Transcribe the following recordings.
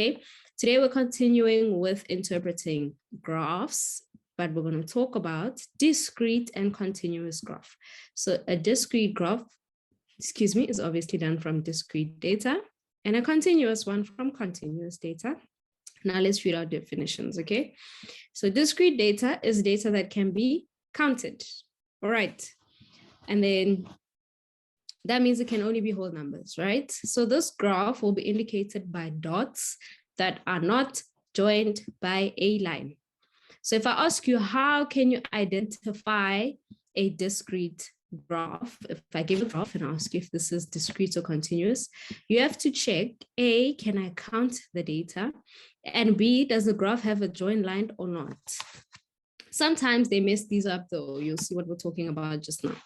Okay, today we're continuing with interpreting graphs, but we're going to talk about discrete and continuous graph. So a discrete graph, is obviously done from discrete data, and a continuous one from continuous data. Now let's read our definitions, okay? So discrete data is data that can be counted, all right? And then that means it can only be whole numbers, right? So this graph will be indicated by dots that are not joined by a line. So if I ask you, how can you identify a discrete graph? If I give a graph and ask you if this is discrete or continuous, you have to check, A, can I count the data? And B, does the graph have a joined line or not? Sometimes they mess these up though. You'll see what we're talking about just now.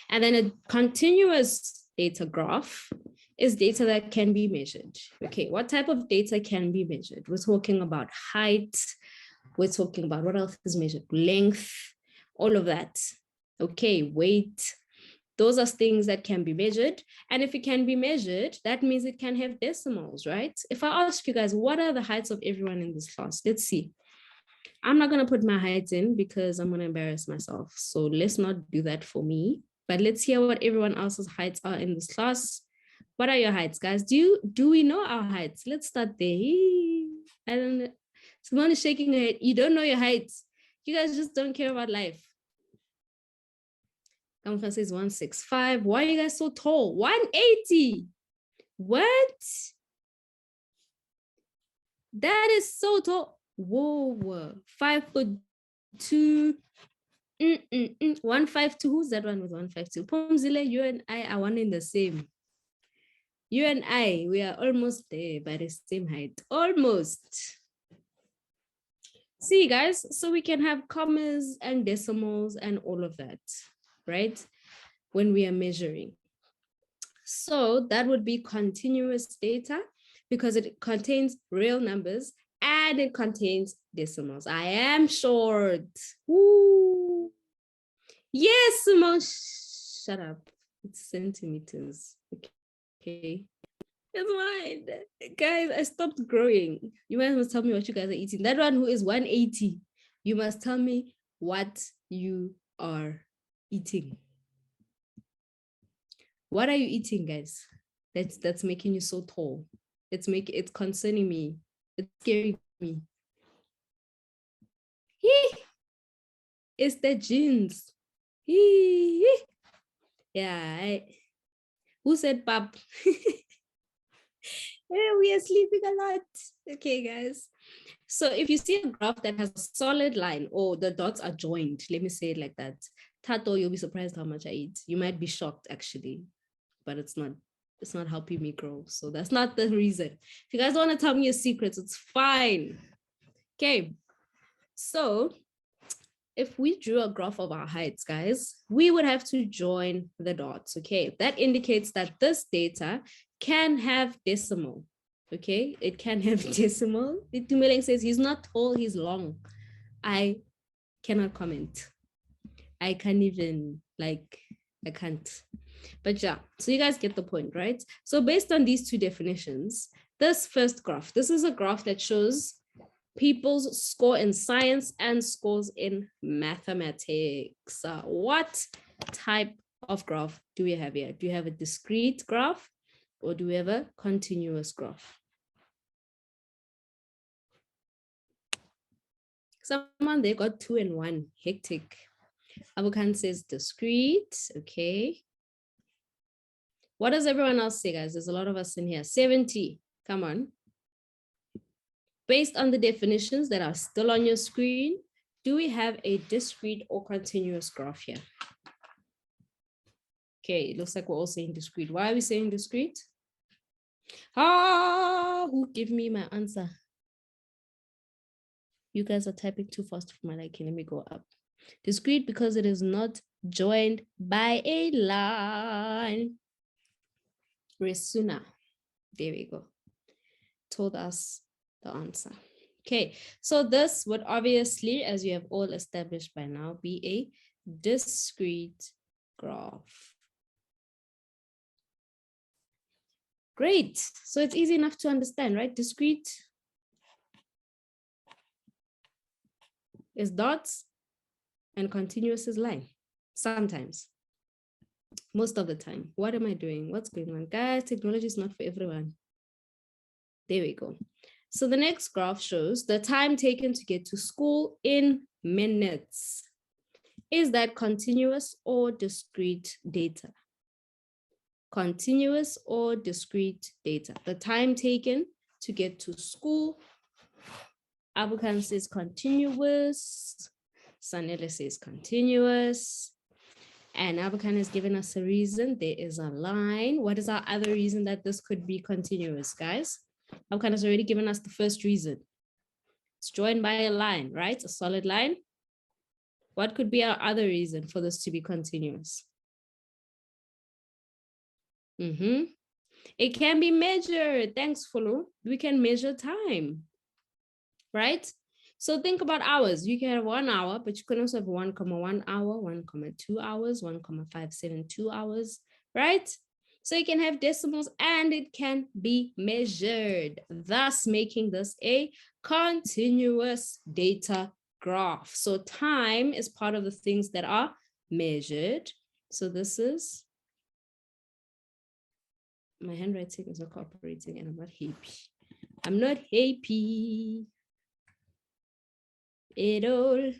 And then a continuous data graph is data that can be measured. Okay, what type of data can be measured? We're talking about height. We're talking about what else is measured? Length, all of that. Okay, weight. Those are things that can be measured. And if it can be measured, that means it can have decimals, right? If I ask you guys, what are the heights of everyone in this class? Let's see. I'm not going to put my height in because I'm going to embarrass myself. So let's not do that for me. But let's hear what everyone else's heights are in this class. What are your heights, guys? Do we know our heights? Let's start there. I don't know. Someone is shaking her head. You don't know your heights. You guys just don't care about life. Kamfa says 165. Why are you guys so tall? 180. What? That is so tall. Whoa, 5'2". 152. Who's that one with 152? Pomzile, you and I are one in the same. You and I, we are almost there by the same height. Almost. See, guys, so we can have commas and decimals and all of that, right? When we are measuring. So that would be continuous data because it contains real numbers and it contains decimals. I am short. Woo. Yes, Simone, shut up. It's centimeters. Okay. It's mine. Guys, I stopped growing. You might as well tell me what you guys are eating. That one who is 180, you must tell me what you are eating. What are you eating, guys? That's making you so tall. It's concerning me. It's scaring me. It's the jeans. Yeah. Who said pap? Yeah, we are sleeping a lot. Okay, guys. So if you see a graph that has a solid line or the dots are joined, let me say it like that. Tato, you'll be surprised how much I eat. You might be shocked actually, but it's not helping me grow. So that's not the reason. If you guys want to tell me your secrets, it's fine. Okay. So if we drew a graph of our heights, guys, we would have to join the dots. Okay. That indicates that this data can have decimal. Okay. It can have decimal. Itumeleng says he's not tall, he's long. I cannot comment. I can't even, I can't. But yeah, so you guys get the point, right? So based on these two definitions, this first graph, this is a graph that shows people's score in science and scores in mathematics. What type of graph do we have here? Do you have a discrete graph or do we have a continuous graph? Someone, they got 2 and 1, hectic. Abukan says discrete, okay. What does everyone else say, guys? There's a lot of us in here. 70, come on. Based on the definitions that are still on your screen, do we have a discrete or continuous graph here? Okay, it looks like we're all saying discrete. Why are we saying discrete? Who give me my answer? You guys are typing too fast for my liking. Let me go up. Discrete because it is not joined by a line. Resuna. There we go. Told us the answer. Okay, so this would obviously, as you have all established by now, be a discrete graph. Great. So it's easy enough to understand, right? Discrete is dots and continuous is line. Sometimes. Most of the time. What am I doing? What's going on? Guys, technology is not for everyone. There we go. So the next graph shows the time taken to get to school in minutes. Is that continuous or discrete data? Continuous or discrete data? The time taken to get to school. Abukan says continuous. Sanele says continuous. And Abukan has given us a reason. There is a line. What is our other reason that this could be continuous, guys? Abukan has already given us the first reason. It's joined by a line, right? A solid line. What could be our other reason for this to be continuous? It can be measured. Thanks, Fulu. We can measure time, right? So think about hours. You can have 1 hour, but you can also have 1,1 hour, 1,2 hours, 1,572 hours, right? So you can have decimals and it can be measured, thus making this a continuous data graph. So time is part of the things that are measured. So this is, my handwriting is not cooperating and I'm not happy. I'm not happy at all.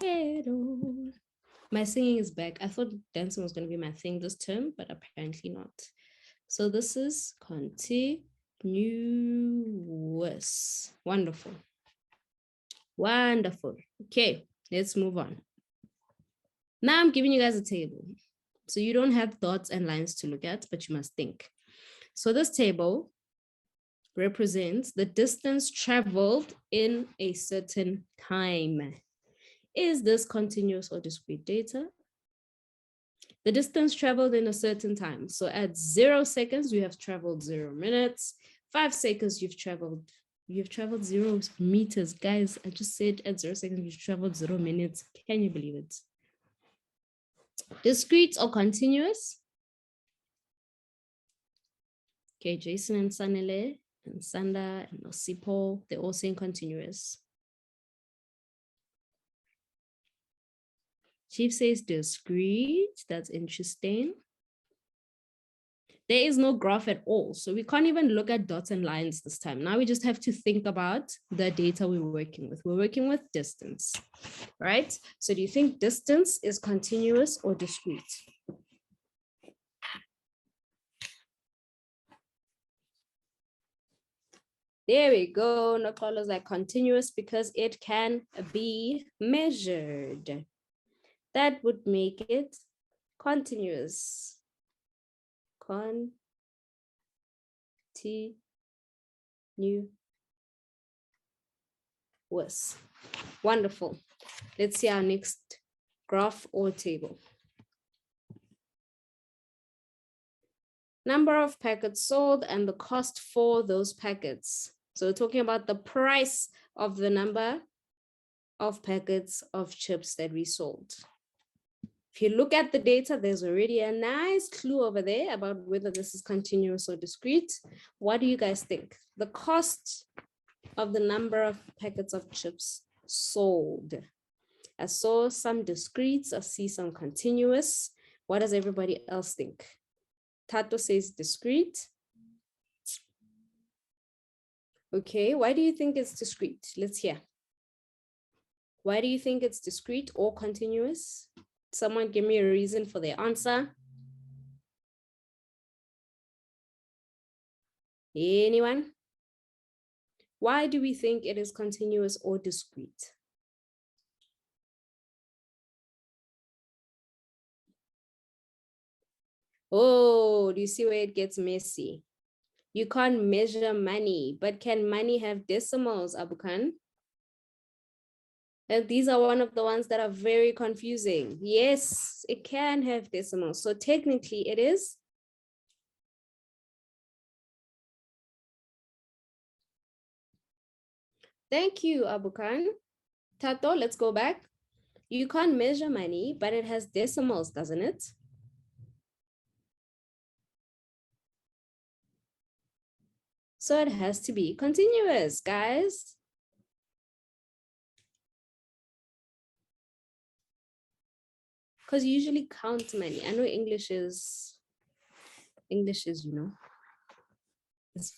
At all. My singing is back. I thought dancing was going to be my thing this term, but apparently not. So this is continuous. Wonderful. Wonderful. Okay, let's move on. Now I'm giving you guys a table. So you don't have dots and lines to look at, but you must think. So this table represents the distance traveled in a certain time. Is this continuous or discrete data? The distance traveled in a certain time. So at 0 seconds, you have traveled 0 minutes. 5 seconds, you've traveled 0 meters. Guys, I just said at 0 seconds, you've traveled 0 minutes. Can you believe it? Discrete or continuous? Okay, Jason and Sanele and Sanda and Osipo, they're all saying continuous. Chief says discrete. That's interesting. There is no graph at all. So we can't even look at dots and lines this time. Now we just have to think about the data we're working with. We're working with distance, right? So do you think distance is continuous or discrete? There we go. No colors like continuous because it can be measured. That would make it continuous. Continuous. Wonderful. Let's see our next graph or table. Number of packets sold and the cost for those packets. So we're talking about the price of the number of packets of chips that we sold. If you look at the data, there's already a nice clue over there about whether this is continuous or discrete. What do you guys think? The cost of the number of packets of chips sold. I saw some discrete, I see some continuous. What does everybody else think? Tato says discrete. Okay, why do you think it's discrete? Let's hear. Why do you think it's discrete or continuous? Someone give me a reason for their answer. Anyone? Why do we think it is continuous or discrete? Oh, do you see where it gets messy? You can't measure money, but can money have decimals, Abukan? And these are one of the ones that are very confusing. Yes, it can have decimals. So technically it is. Thank you, Abukan. Tato, let's go back. You can't measure money, but it has decimals, doesn't it? So it has to be continuous, guys. because you usually count money. I know English is, it's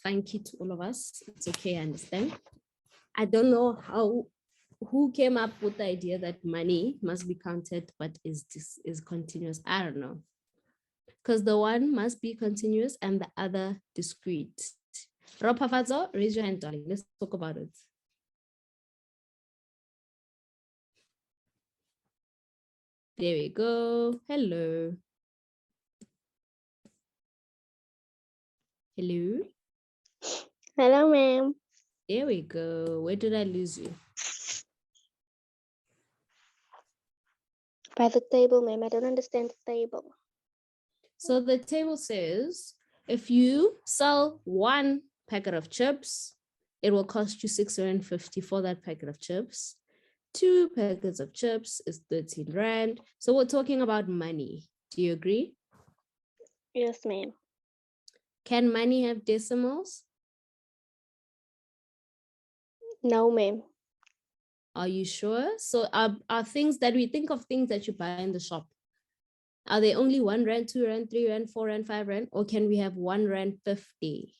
funky to all of us. It's okay, I understand. I don't know who came up with the idea that money must be counted, but is continuous. I don't know. Because the one must be continuous and the other discrete. Ropafazo, raise your hand, darling. Let's talk about it. There we go. Hello. Hello. Hello, ma'am. There we go. Where did I lose you? By the table, ma'am. I don't understand the table. So the table says, if you sell one packet of chips, it will cost you 650 for that packet of chips. 2 packets of chips is 13 Rand. So we're talking about money. Do you agree? Yes, ma'am. Can money have decimals? No, ma'am. Are you sure? So are things that we think of things that you buy in the shop, are they only 1 Rand, 2 Rand, 3 Rand, 4 Rand, 5 Rand, or can we have 1 Rand 50?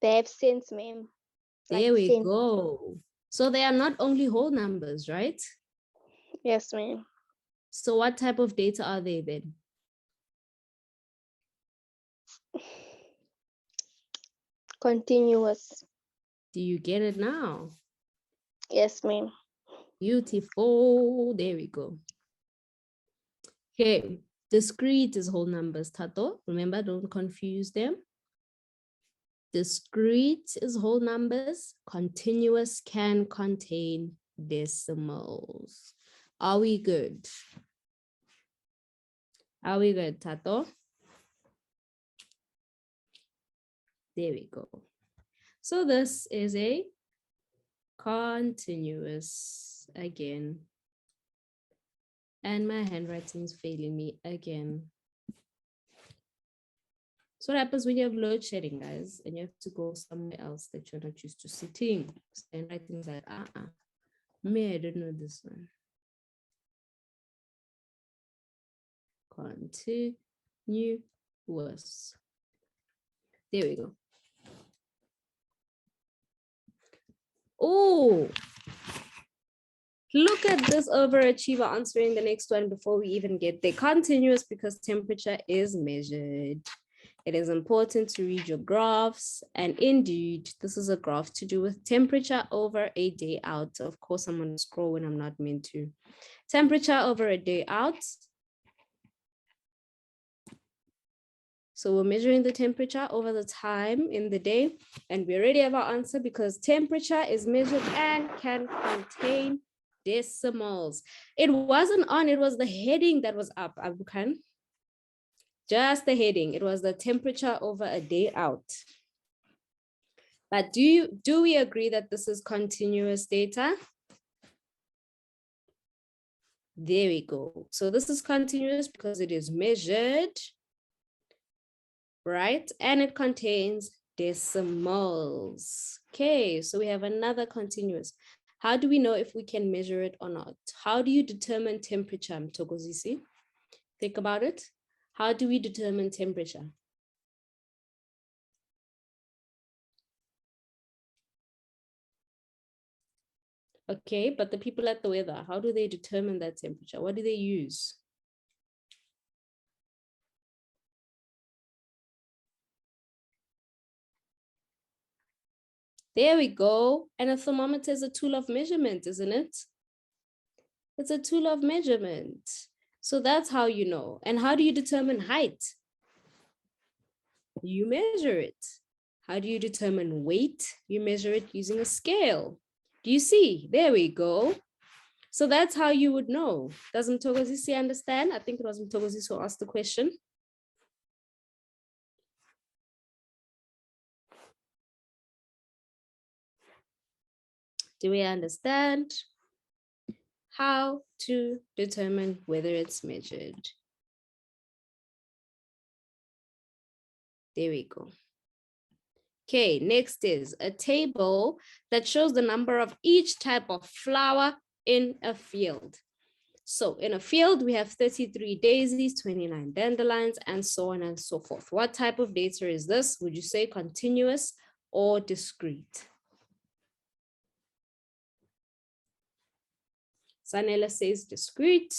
They have cents, ma'am. There we go. So they are not only whole numbers, right? Yes, ma'am. So what type of data are they then? Continuous. Do you get it now? Yes, ma'am. Beautiful. There we go. Okay, discrete is whole numbers, Tato. Remember, don't confuse them. Discrete is whole numbers. Continuous can contain decimals. Are we good? Are we good, Tato? There we go. So this is a continuous again. And my handwriting is failing me again. So what happens when you have load shedding, guys, and you have to go somewhere else that you're not used to sitting? Handwriting is like, me, I don't know this one. Continuous. There we go. Oh, look at this overachiever answering the next one before we even get there. Continuous because temperature is measured. It is important to read your graphs. And indeed, this is a graph to do with temperature over a day out. Of course, I'm going to scroll when I'm not meant to. Temperature over a day out. So we're measuring the temperature over the time in the day. And we already have our answer because temperature is measured and can contain decimals. It wasn't on, it was the heading that was up, Abukan. Just the heading. It was the temperature over a day out. But do we agree that this is continuous data? There we go. So this is continuous because it is measured, right? And it contains decimals. Okay, so we have another continuous. How do we know if we can measure it or not? How do you determine temperature, Mthokozisi? Think about it. How do we determine temperature? Okay, but the people at the weather, how do they determine that temperature? What do they use? There we go. And a thermometer is a tool of measurement, isn't it? It's a tool of measurement. So that's how you know. And how do you determine height? You measure it. How do you determine weight? You measure it using a scale. Do you see? There we go. So that's how you would know. Does Mthokozisi understand? I think it was Mthokozisi who asked the question. Do we understand how to determine whether it's measured? There we go. Okay, next is a table that shows the number of each type of flower in a field. So in a field, we have 33 daisies, 29 dandelions, and so on and so forth. What type of data is this? Would you say continuous or discrete? Sanela says discrete.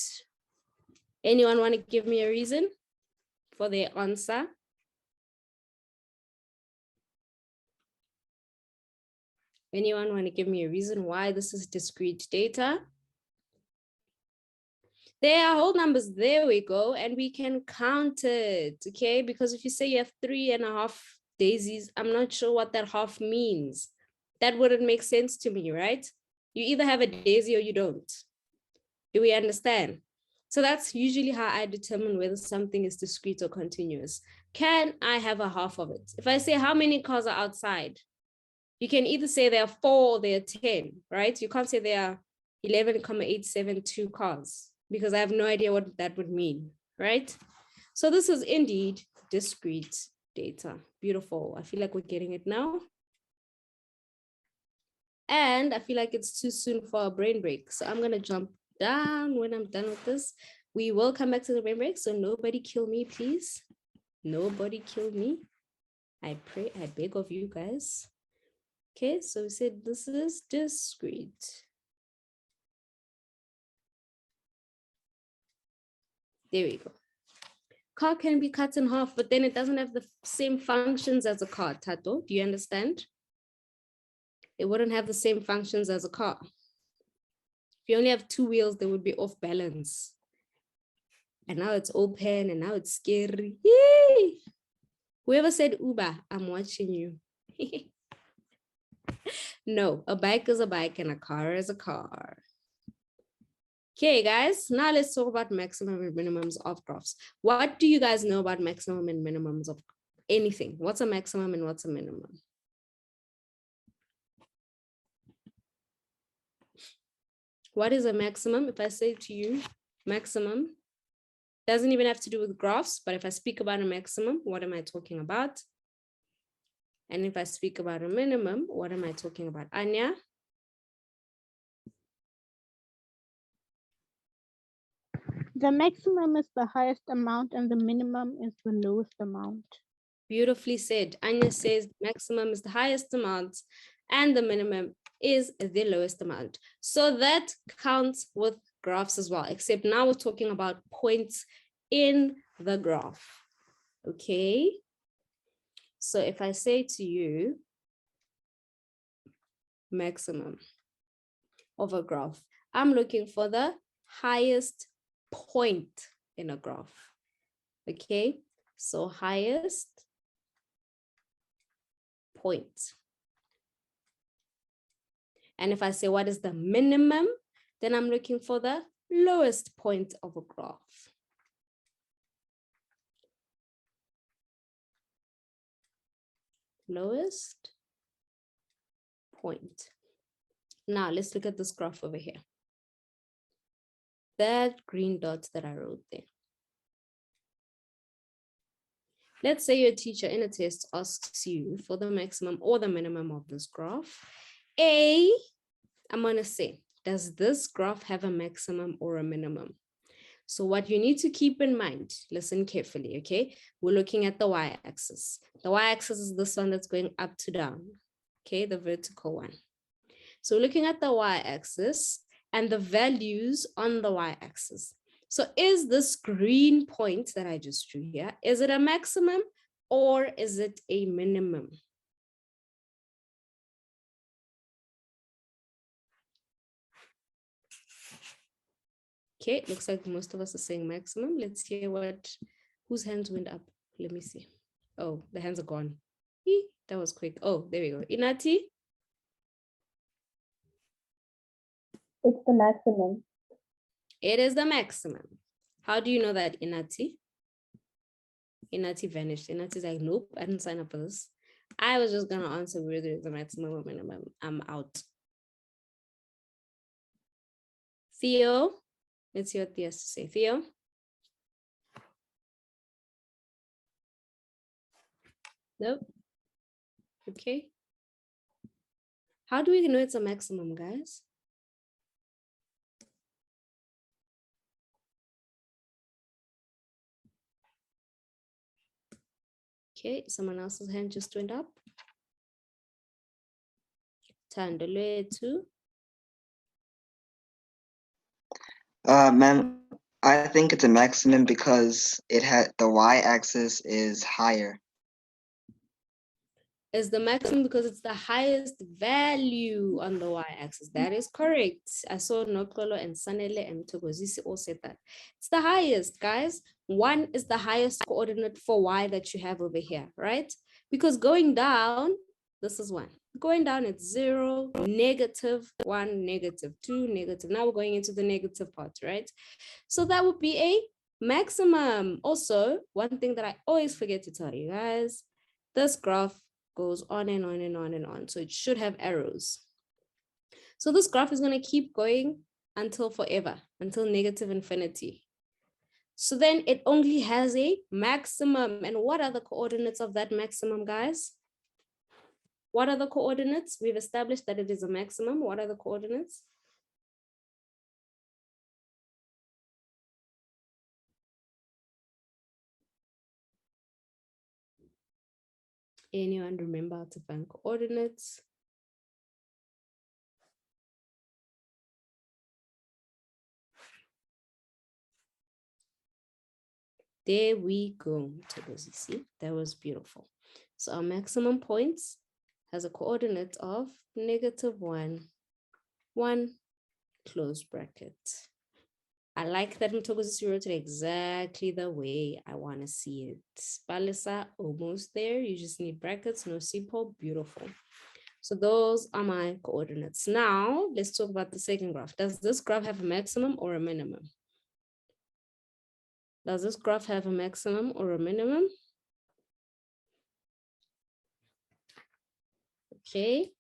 Anyone want to give me a reason for their answer? Anyone want to give me a reason why this is discrete data? There are whole numbers, there we go, and we can count it, okay? Because if you say you have 3.5 daisies, I'm not sure what that half means. That wouldn't make sense to me, right? You either have a daisy or you don't. Do we understand? So that's usually how I determine whether something is discrete or continuous. Can I have a half of it? If I say how many cars are outside, you can either say there are 4 or there are 10, right? You can't say there are 11,872 cars because I have no idea what that would mean, right? So this is indeed discrete data. Beautiful. I feel like we're getting it now. And I feel like it's too soon for a brain break. So I'm going to jump down when I'm done with this. We will come back to the brain break. So nobody kill me, please. Nobody kill me. I pray, I beg of you guys. Okay, so we said this is discrete. There we go. Car can be cut in half, but then it doesn't have the same functions as a car, Tato. Do you understand? It wouldn't have the same functions as a car. If you only have 2 wheels, they would be off balance. And now it's open and now it's scary. Yay! Whoever said Uber, I'm watching you. No, a bike is a bike and a car is a car. Okay, guys, now let's talk about maximum and minimums of graphs. What do you guys know about maximum and minimums of anything? What's a maximum and what's a minimum? What is a maximum? If I say to you, maximum, doesn't even have to do with graphs, but if I speak about a maximum, what am I talking about? And if I speak about a minimum, what am I talking about? Anya? The maximum is the highest amount and the minimum is the lowest amount. Beautifully said. Anya says maximum is the highest amount and the minimum is the lowest amount. So that counts with graphs as well, except now we're talking about points in the graph. Okay. So if I say to you, maximum of a graph, I'm looking for the highest point in a graph. Okay. So highest point. And if I say, what is the minimum? Then I'm looking for the lowest point of a graph. Lowest point. Now let's look at this graph over here. That green dot that I wrote there. Let's say your teacher in a test asks you for the maximum or the minimum of this graph. I'm going to say, does this graph have a maximum or a minimum? So what you need to keep in mind, listen carefully, okay? We're looking at the y-axis. The y-axis is this one that's going up to down, okay? The vertical one. So looking at the y-axis and the values on the y-axis. So is this green point that I just drew here, is it a maximum or is it a minimum? Okay, it looks like most of us are saying maximum. Let's hear whose hands went up. Let me see. Oh, the hands are gone. Eee, that was quick. Oh, there we go. Inati? It's the maximum. It is the maximum. How do you know that, Inati? Inati vanished. Inati's like, nope, I didn't sign up for this. I was just gonna answer whether it's the maximum or minimum. I'm out. Theo? Let's see what Theo has to say. Theo? Nope. Okay. How do we know it's a maximum, guys? Okay, someone else's hand just went up. Tandele too. Ma'am, I think it's a maximum because it had the y-axis is higher. Is the maximum because it's the highest value on the y-axis. That is correct. I saw Nokolo and Sanele and Togozisi all said that. It's the highest, guys. 1 is the highest coordinate for y that you have over here, right? Because going down, this is 1. Going down, it's 0, -1, -2, negative. Now we're going into the negative part, right? So that would be a maximum. Also, one thing that I always forget to tell you guys, this graph goes on and on and on and on. So it should have arrows. So this graph is going to keep going until forever, until negative infinity. So then it only has a maximum. And what are the coordinates of that maximum, guys? What are the coordinates? We've established that it is a maximum. What are the coordinates? Anyone remember how to find coordinates? There we go. See, that was beautiful. So our maximum points has a coordinate of -1, 1, close bracket. I like that Mthokozisi wrote it exactly the way I want to see it. Balisa, almost there. You just need brackets, no simple, beautiful. So those are my coordinates. Now, let's talk about the second graph. Does this graph have a maximum or a minimum? Does this graph have a maximum or a minimum? Okay.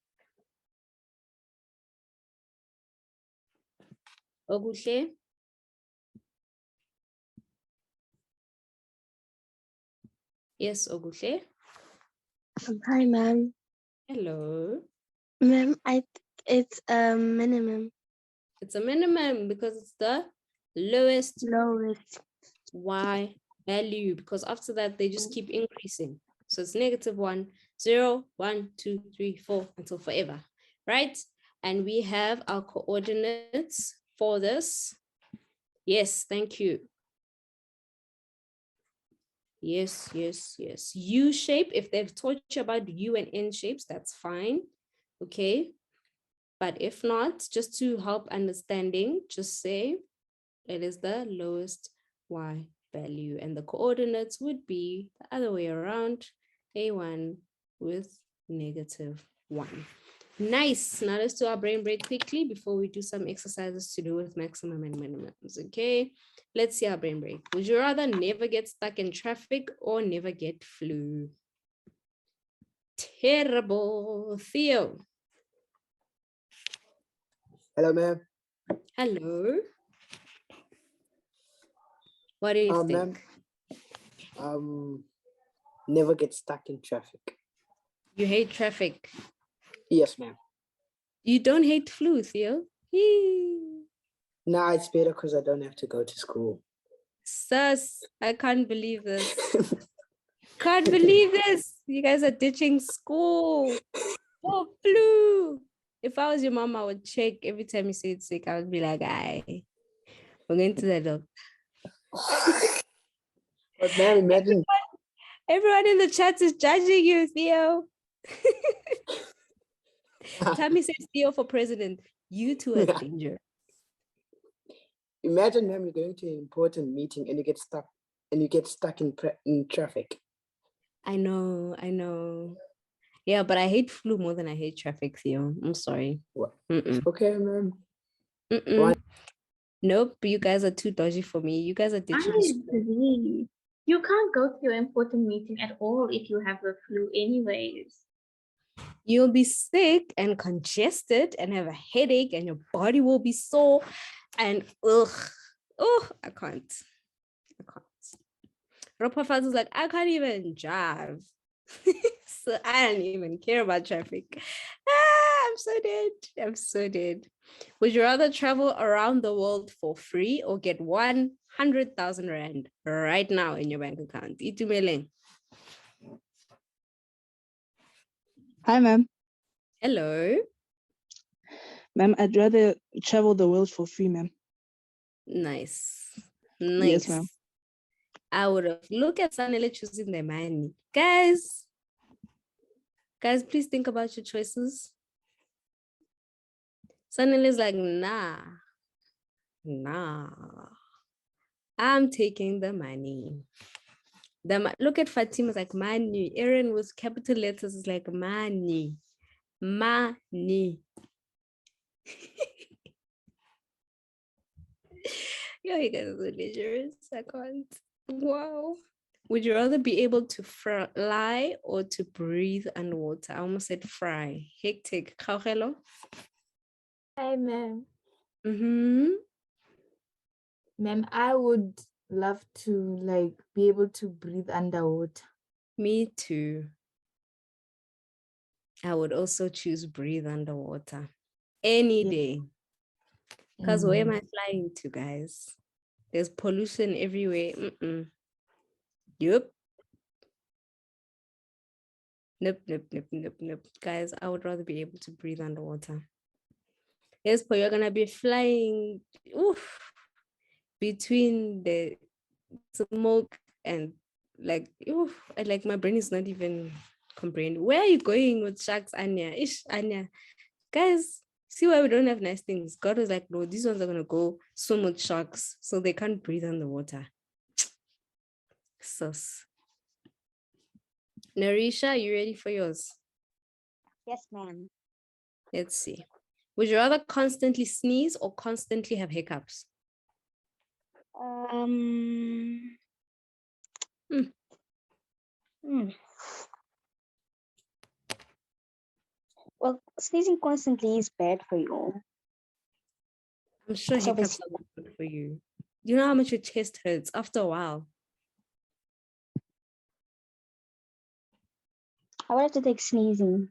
Oguhle? Yes, Oguhle. Hi, ma'am. Hello. Ma'am, it's a minimum. It's a minimum because it's the lowest Lowest. y value, because after that they just keep increasing. So it's -1, 0, 1, 2, 3, 4 until forever, right? And we have our coordinates for this. Yes, thank you. Yes, yes, yes. U shape, if they've taught you about U and N shapes, that's fine. Okay. But if not, just to help understanding, just say it is the lowest y value, and the coordinates would be the other way around, a1 with -1. Nice. Now let's do our brain break quickly before we do some exercises to do with maximum and minimums. Okay, let's see our brain break. Would you rather never get stuck in traffic or never get flu? Terrible. Theo. Hello, ma'am. Hello. What do you think? Ma'am, never get stuck in traffic. You hate traffic. Yes, ma'am. You don't hate flu, Theo. Nah, it's better because I don't have to go to school. Sus, I can't believe this. Can't believe this. You guys are ditching school. Oh, flu. If I was your mom, I would check every time you say it's sick. I would be like, "Aye, we're going to the doctor." But ma'am, imagine. Everyone in the chat is judging you, Theo. Tammy says Theo for president. You two are danger. Imagine, ma'am, you're going to an important meeting and you get stuck in traffic. I know. Yeah, but I hate flu more than I hate traffic, Theo. I'm sorry. What? Okay, ma'am. Nope, you guys are too dodgy for me. You guys are ditching school. agree. You can't go to your important meeting at all if you have the flu anyways. You'll be sick and congested and have a headache and your body will be sore and I can't. Ropa is like, I can't even drive. So I don't even care about traffic. I'm so dead. Would you rather travel around the world for free or get 100,000 Rand right now in your bank account? Itumeleng. Hi, ma'am. Hello. Ma'am, I'd rather travel the world for free, ma'am. Nice. Yes, Nice. ma'am. I would have look at Sanele choosing the money. Guys, please think about your choices. Sanele is like, nah. I'm taking the money. Look at Fatima's like money. Aaron with capital letters is like money. Money. Yo, you guys are so dangerous. I can't. Wow. Would you rather be able to fly or to breathe underwater? I almost said fry. Hectic. Hello. Hi, ma'am. Mm-hmm. Ma'am, I would love to like be able to breathe underwater. Me too. I would also choose breathe underwater any day. Because where am I flying to, guys? There's pollution everywhere. Yep. Nope. Guys, I would rather be able to breathe underwater. Yes, but you're gonna be flying between the smoke and like my brain is not even comprehending. Where are you going with sharks, Anya? Anya. Guys, see why we don't have nice things. God was like, no, these ones are gonna go swim with sharks, so they can't breathe underwater. Sus. Narisha, are you ready for yours? Yes, ma'am. Let's see. Would you rather constantly sneeze or constantly have hiccups? Well, sneezing constantly is bad for you. I'm sure So hiccups are good for you. You know how much your chest hurts after a while? I would have to take sneezing.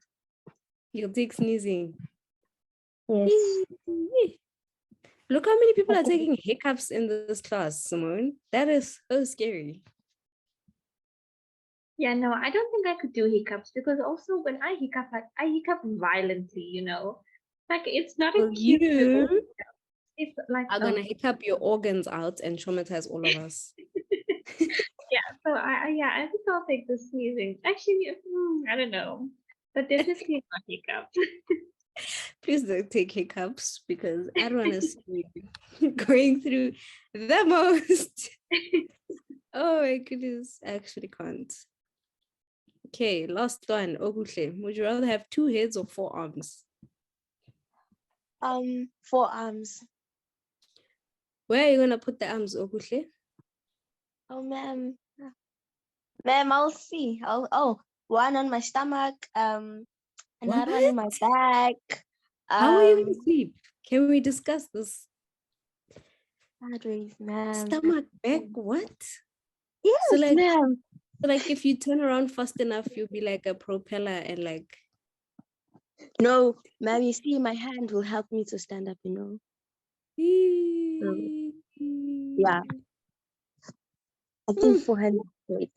You'll take sneezing. Yes. Look how many people are taking hiccups in this class, Simone. That is so scary. Yeah, no, I don't think I could do hiccups because also when I hiccup, like I hiccup violently, you know. Like it's not a Well, cute little you hiccup. It's like are gonna hiccup your organs out and traumatize all of us. yeah, so I think I'll take the sneezing. Actually, I don't know. But definitely not hiccups. Please don't take hiccups because I don't want to see you going through the most. Oh my goodness, I actually can't. Okay, last one. Oguhle, would you rather have 2 heads or 4 arms? 4 arms. Where are you gonna put the arms, Oguhle? Oh, ma'am. Ma'am, I'll see. One on my stomach, another one in my back. How are you gonna sleep? Can we discuss this? Sideways, ma'am. Stomach, back, what? Yes, So like, ma'am. if you turn around fast enough, you'll be like a propeller and like. No, ma'am, you see, my hand will help me to stand up, you know. Yeah. I think 400 weight.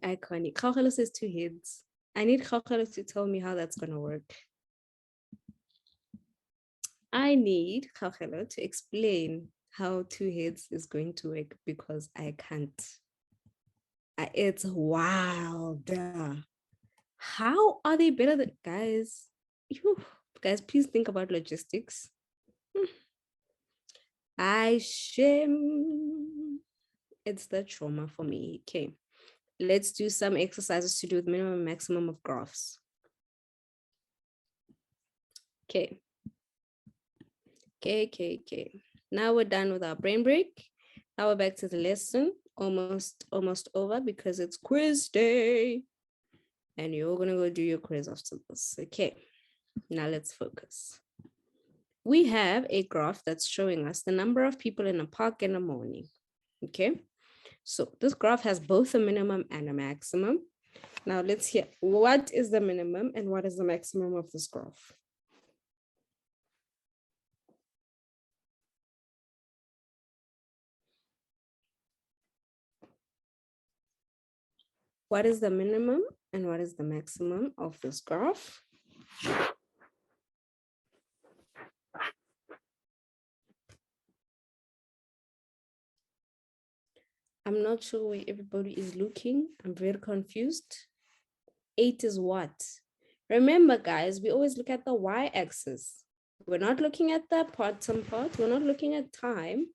Iconic. Kaukalo says 2 heads. I need Kaukalo to tell me how that's gonna work. I need Kaukalo to explain how 2 heads is going to work because I can't. It's wild. How are they better than guys? Guys, please think about logistics. I shame. It's the trauma for me. Okay, let's do some exercises to do with minimum and maximum of graphs. Okay. Now we're done with our brain break. Now we're back to the lesson. Almost over because it's quiz day. And you're gonna go do your quiz after this. Okay, now let's focus. We have a graph that's showing us the number of people in a park in the morning. Okay, so this graph has both a minimum and a maximum. Now let's hear what is the minimum and what is the maximum of this graph. What is the minimum and what is the maximum of this graph? I'm not sure where everybody is looking. I'm very confused. 8 is what? Remember, guys, we always look at the y-axis. We're not looking at the bottom part. We're not looking at time.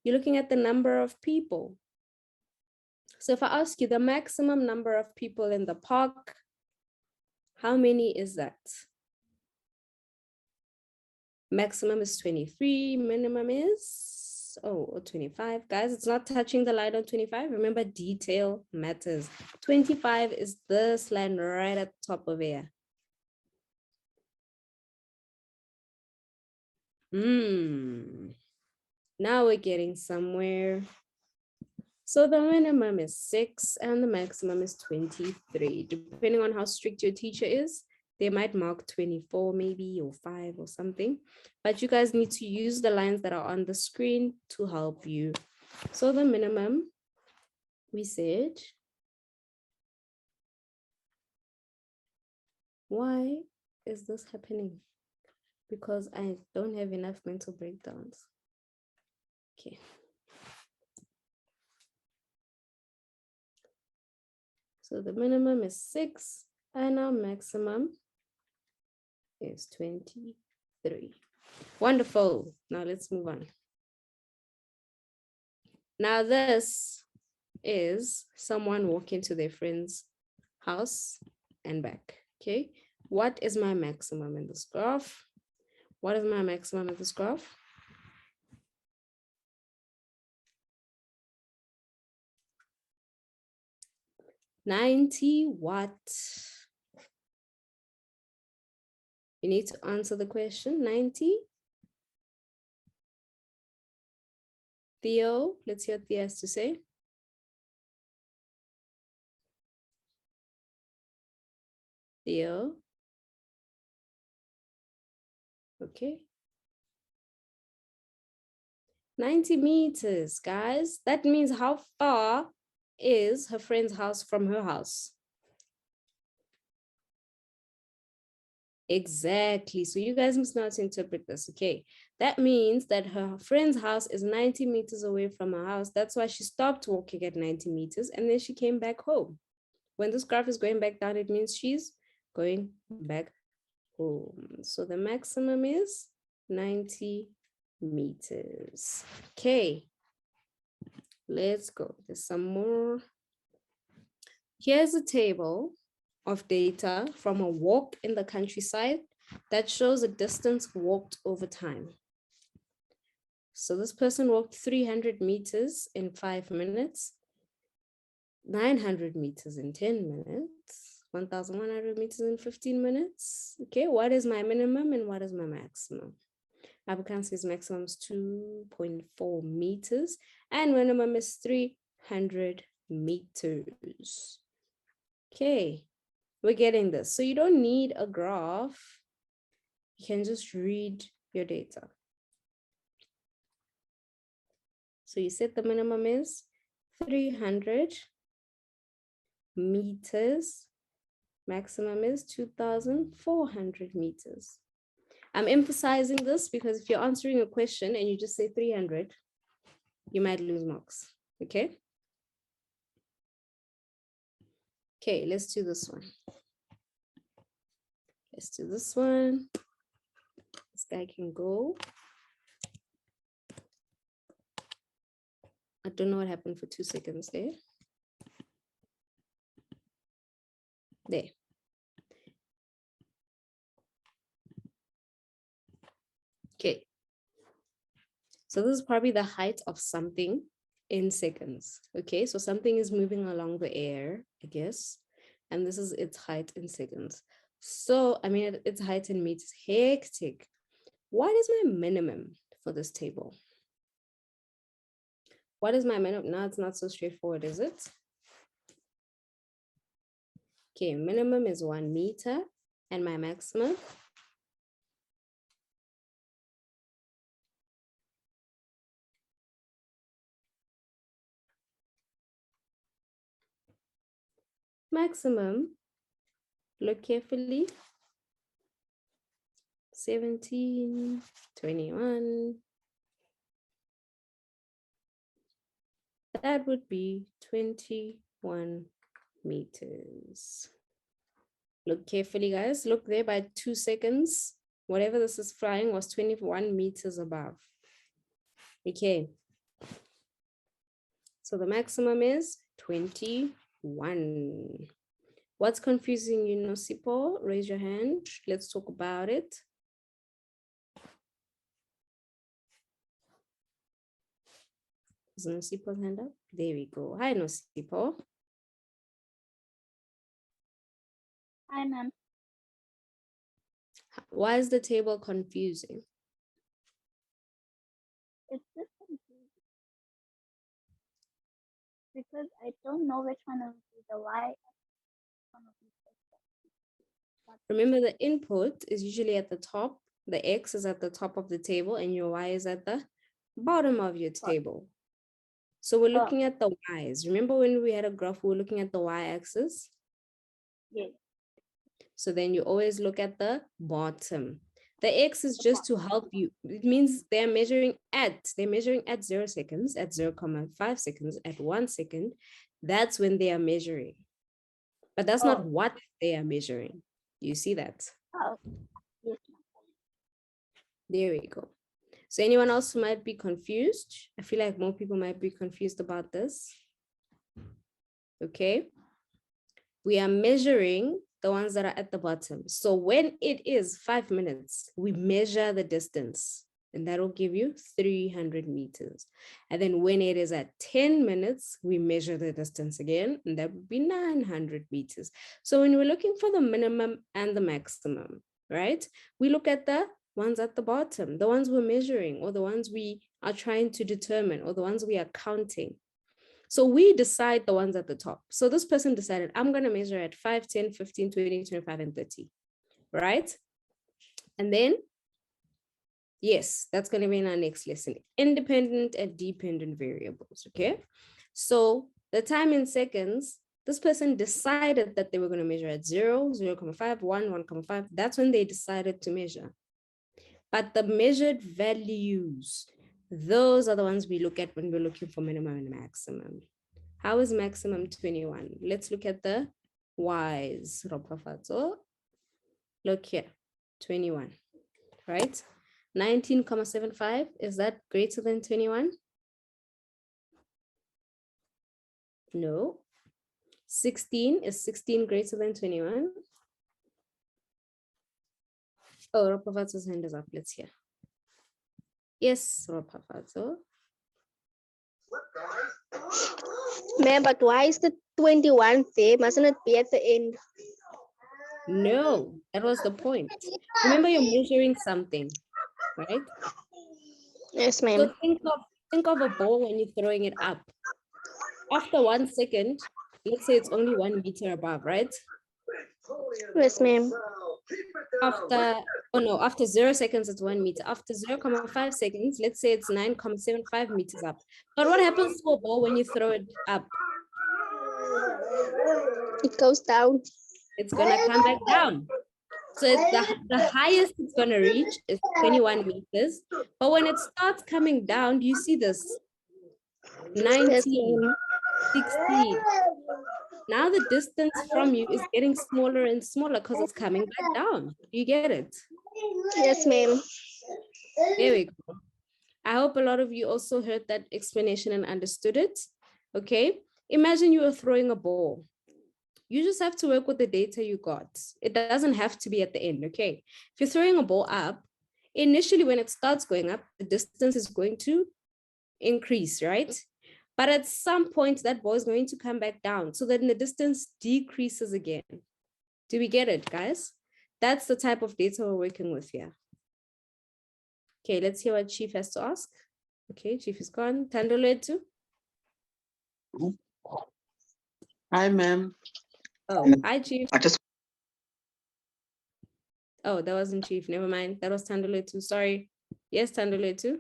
You're looking at the number of people. So if I ask you the maximum number of people in the park, how many is that? Maximum is 23, minimum is, 25. Guys, it's not touching the line on 25. Remember, detail matters. 25 is this line right at the top of here. Now we're getting somewhere. So the minimum is 6 and the maximum is 23. Depending on how strict your teacher is, they might mark 24 maybe or 5 or something. But you guys need to use the lines that are on the screen to help you. So the minimum, we said, why is this happening? Because I don't have enough mental breakdowns. Okay. So the minimum is 6 and our maximum is 23. Wonderful. Now let's move on. Now this is someone walking to their friend's house and back. Okay. What is my maximum in this graph? What is my maximum in this graph? what? You need to answer the question. 90. Theo, let's hear what Theo has to say. Theo. Okay. 90 meters, guys. That means how far is her friend's house from her house? Exactly. So you guys must know how to interpret this. Okay. That means that her friend's house is 90 meters away from her house. That's why she stopped walking at 90 meters and then she came back home. When this graph is going back down, it means she's going back home. So the maximum is 90 meters. Okay. Let's go. There's some more. Here's a table of data from a walk in the countryside that shows a distance walked over time. So this person walked 300 meters in 5 minutes, 900 meters in 10 minutes, 1,100 meters in 15 minutes. Okay, what is my minimum and what is my maximum? Abukansi's maximum is 2.4 meters and minimum is 300 meters. Okay, we're getting this. So you don't need a graph. You can just read your data. So you said the minimum is 300 meters. Maximum is 2,400 meters. I'm emphasizing this because if you're answering a question and you just say 300, you might lose marks, okay? Okay, let's do this one. Let's do this one. This guy can go. I don't know what happened for 2 seconds there. There. Okay. So this is probably the height of something in seconds. Okay, so something is moving along the air, I guess. And this is its height in seconds. So, I mean, its height in meters. Hectic. What is my minimum for this table? What is my minimum? Now it's not so straightforward, is it? Okay, minimum is 1 meter and my maximum. maximum, look carefully, 17, 21. That would be 21 meters. Look carefully, guys. Look there by 2 seconds. Whatever this is flying was 21 meters above. Okay. So the maximum is 21. What's confusing you, Nosipo? Raise your hand. Let's talk about it. Is Nosipo's hand up? There we go. Hi, Nosipo. Hi, ma'am. Why is the table confusing? It's just confusing because I don't know which one will be the Y. One will be the Remember, the input is usually at the top. The X is at the top of the table and your Y is at the bottom of your table. So we're looking at the Y's. Remember when we had a graph, we were looking at the Y axis? Yes. So then you always look at the bottom. The X is just to help you. It means they're measuring at 0 seconds, at 0.5 seconds, at 1 second. That's when they are measuring. But that's not what they are measuring. You see that? Oh, yes, ma'am. There we go. So anyone else who might be confused? I feel like more people might be confused about this. Okay. We are measuring the ones that are at the bottom. So when it is 5 minutes, we measure the distance and that will give you 300 meters. And then when it is at 10 minutes, we measure the distance again, and that would be 900 meters. So when we're looking for the minimum and the maximum, right? We look at the ones at the bottom, the ones we're measuring, or the ones we are trying to determine, or the ones we are counting. So we decide the ones at the top. So this person decided, I'm going to measure at 5, 10, 15, 20, 25, and 30, right? And then, yes, that's going to be in our next lesson, independent and dependent variables, okay? So the time in seconds, this person decided that they were going to measure at 0, 0.5, 1, 1.5. That's when they decided to measure. But the measured values, those are the ones we look at when we're looking for minimum and maximum. How is maximum 21? Let's look at the Y's. Look here, 21, right? 19.75, is that greater than 21? No. 16, is 16 greater than 21? Oh, Ropavato's hand is up. Let's hear. Yes, Ropavato. Ma'am, but why is the 21 there? Mustn't it be at the end? No, that was the point. Remember, you're measuring something, right? Yes, ma'am. So think of a ball when you're throwing it up. After 1 second, let's say it's only 1 meter above, right? Yes, ma'am. After 0 seconds, it's 1 meter. After 0.5 seconds, let's say it's 9.75 meters up. But what happens to a ball when you throw it up? It goes down. It's gonna come back down. So it's the highest it's gonna reach is 21 meters. But when it starts coming down, do you see this? 19, Yes, ma'am. 16. Now the distance from you is getting smaller and smaller because it's coming back down. You get it? Yes, ma'am. There we go. I hope a lot of you also heard that explanation and understood it. Okay. Imagine you are throwing a ball. You just have to work with the data you got. It doesn't have to be at the end. Okay. If you're throwing a ball up, initially when it starts going up, the distance is going to increase, right? But at some point, that ball is going to come back down so that the distance decreases again. Do we get it, guys? That's the type of data we're working with here. Okay, let's hear what Chief has to ask. Okay, Chief is gone. Tandoletu? Hi, ma'am. Oh, hi, Chief. I Oh, that wasn't Chief. Never mind. That was Tandoletu. Sorry. Yes, Tandoletu.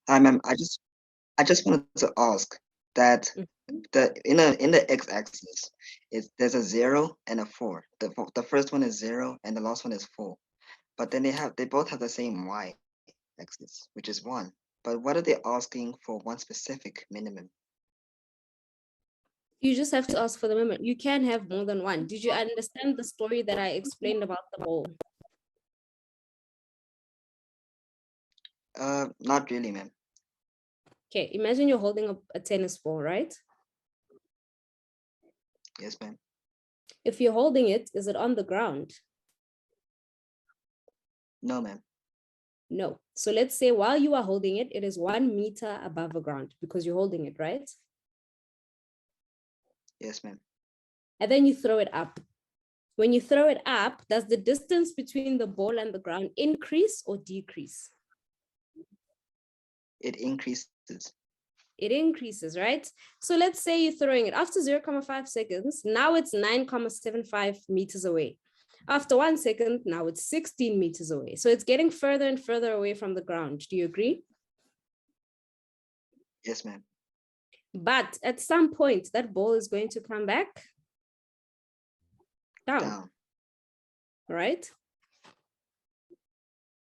Hi, ma'am. I just wanted to ask that in the x-axis, there's a 0 and a 4. The first one is 0 and the last one is 4. But then they both have the same y-axis, which is 1. But what are they asking for one specific minimum? You just have to ask for the minimum. You can have more than one. Did you understand the story that I explained about the ball? Not really, ma'am. Okay, imagine you're holding a tennis ball, right? Yes, ma'am. If you're holding it, is it on the ground? No, ma'am. No. So let's say while you are holding it, it is 1 meter above the ground because you're holding it, right? Yes, ma'am. And then you throw it up. When you throw it up, does the distance between the ball and the ground increase or decrease? It increases. It increases, right? So let's say you're throwing it after 0.5 seconds. Now it's 9.75 meters away. After 1 second, now it's 16 meters away. So it's getting further and further away from the ground. Do you agree? Yes, ma'am. But at some point, that ball is going to come back down. Down. Right?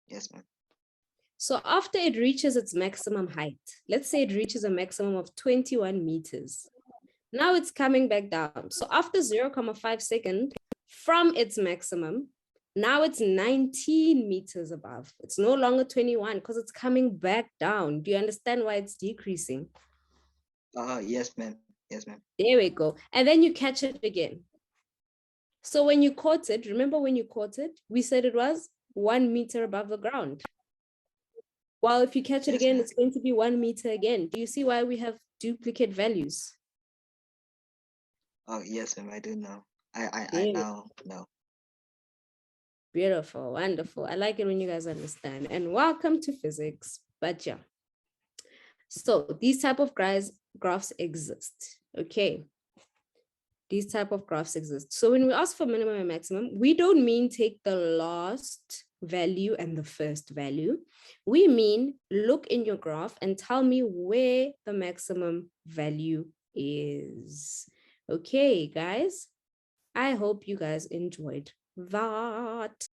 Yes, ma'am. So after it reaches its maximum height, let's say it reaches a maximum of 21 meters. Now it's coming back down. So after 0.5 seconds from its maximum, now it's 19 meters above. It's no longer 21 because it's coming back down. Do you understand why it's decreasing? Yes, ma'am. Yes, ma'am. There we go. And then you catch it again. So when you caught it, remember when you caught it, we said it was 1 meter above the ground. Well, if you catch it Yes, again, ma'am. it's going to be 1 meter again. Do you see why we have duplicate values? Oh, yes, ma'am. I do know. I Yeah. now know. Beautiful, wonderful. I like it when you guys understand. And welcome to physics. But yeah. So these type of graphs exist. Okay. These type of graphs exist. So when we ask for minimum and maximum, we don't mean take the last value and the first value. We mean look in your graph and tell me where the maximum value is. Okay, guys. I hope you guys enjoyed that.